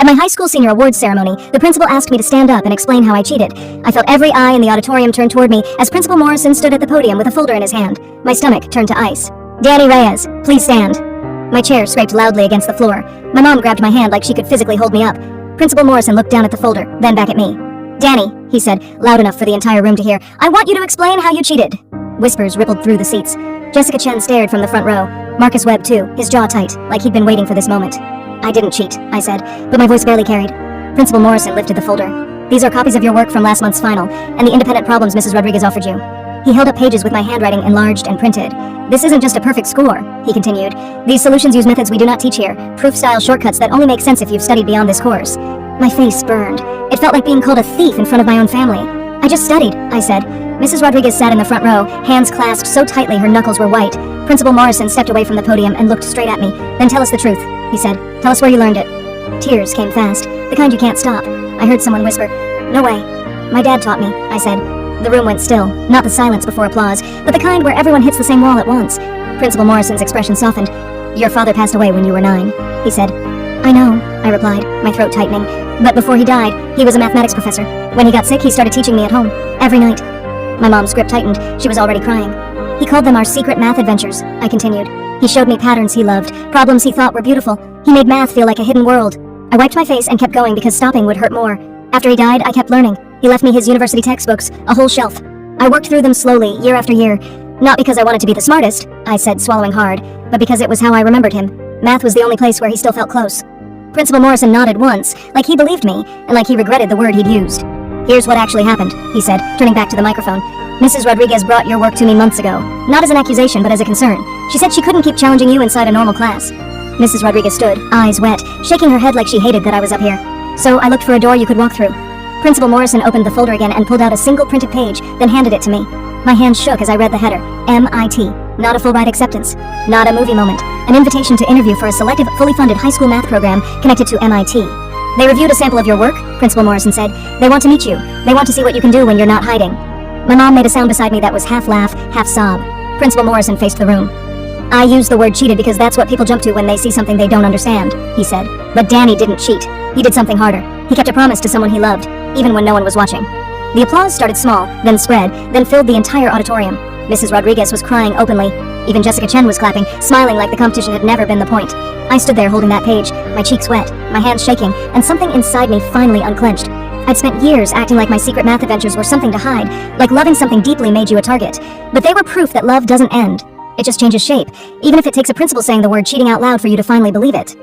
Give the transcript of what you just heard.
At my high school senior awards ceremony, the principal asked me to stand up and explain how I cheated. I felt every eye in the auditorium turn toward me as Principal Morrison stood at the podium with a folder in his hand. My stomach turned to ice. "Danny Reyes, please stand." My chair scraped loudly against the floor. My mom grabbed my hand like she could physically hold me up. Principal Morrison looked down at the folder, then back at me. "Danny," he said, loud enough for the entire room to hear, "I want you to explain how you cheated." Whispers rippled through the seats. Jessica Chen stared from the front row. Marcus Webb, too, his jaw tight, like he'd been waiting for this moment. "I didn't cheat," I said, but my voice barely carried. Principal Morrison lifted the folder. "These are copies of your work from last month's final, and the independent problems Mrs. Rodriguez offered you." He held up pages with my handwriting enlarged and printed. "This isn't just a perfect score," he continued. "These solutions use methods we do not teach here, proof-style shortcuts that only make sense if you've studied beyond this course." My face burned. It felt like being called a thief in front of my own family. "I just studied," I said. Mrs. Rodriguez sat in the front row, hands clasped so tightly her knuckles were white. Principal Morrison stepped away from the podium and looked straight at me. "Then tell us the truth," he said. "Tell us where you learned it." Tears came fast, the kind you can't stop. I heard someone whisper, "No way." "My dad taught me," I said. The room went still, not the silence before applause, but the kind where everyone hits the same wall at once. Principal Morrison's expression softened. "Your father passed away when you were 9, he said. "I know," I replied, my throat tightening. "But before he died, he was a mathematics professor. When he got sick, he started teaching me at home, every night." My mom's grip tightened. She was already crying. "He called them our secret math adventures," I continued. "He showed me patterns he loved, problems he thought were beautiful. He made math feel like a hidden world." I wiped my face and kept going because stopping would hurt more. After he died, I kept learning. He left me his university textbooks, a whole shelf. I worked through them slowly, year after year. Not because I wanted to be the smartest, I said, swallowing hard, but because it was how I remembered him. Math was the only place where he still felt close. Principal Morrison nodded once, like he believed me, and like he regretted the word he'd used. "Here's what actually happened," he said, turning back to the microphone. "Mrs. Rodriguez brought your work to me months ago. Not as an accusation, but as a concern. She said she couldn't keep challenging you inside a normal class." Mrs. Rodriguez stood, eyes wet, shaking her head like she hated that I was up here. "So I looked for a door you could walk through." Principal Morrison opened the folder again and pulled out a single printed page, then handed it to me. My hands shook as I read the header. MIT. Not a full ride acceptance. Not a movie moment. An invitation to interview for a selective, fully funded high school math program connected to MIT. "They reviewed a sample of your work," Principal Morrison said. "They want to meet you. They want to see what you can do when you're not hiding." My mom made a sound beside me that was half laugh, half sob. Principal Morrison faced the room. "I use the word cheated because that's what people jump to when they see something they don't understand," he said. "But Danny didn't cheat. He did something harder. He kept a promise to someone he loved, even when no one was watching." The applause started small, then spread, then filled the entire auditorium. Mrs. Rodriguez was crying openly. Even Jessica Chen was clapping, smiling like the competition had never been the point. I stood there holding that page, my cheeks wet, my hands shaking, and something inside me finally unclenched. I'd spent years acting like my secret math adventures were something to hide, like loving something deeply made you a target. But they were proof that love doesn't end. It just changes shape, even if it takes a principal saying the word cheating out loud for you to finally believe it.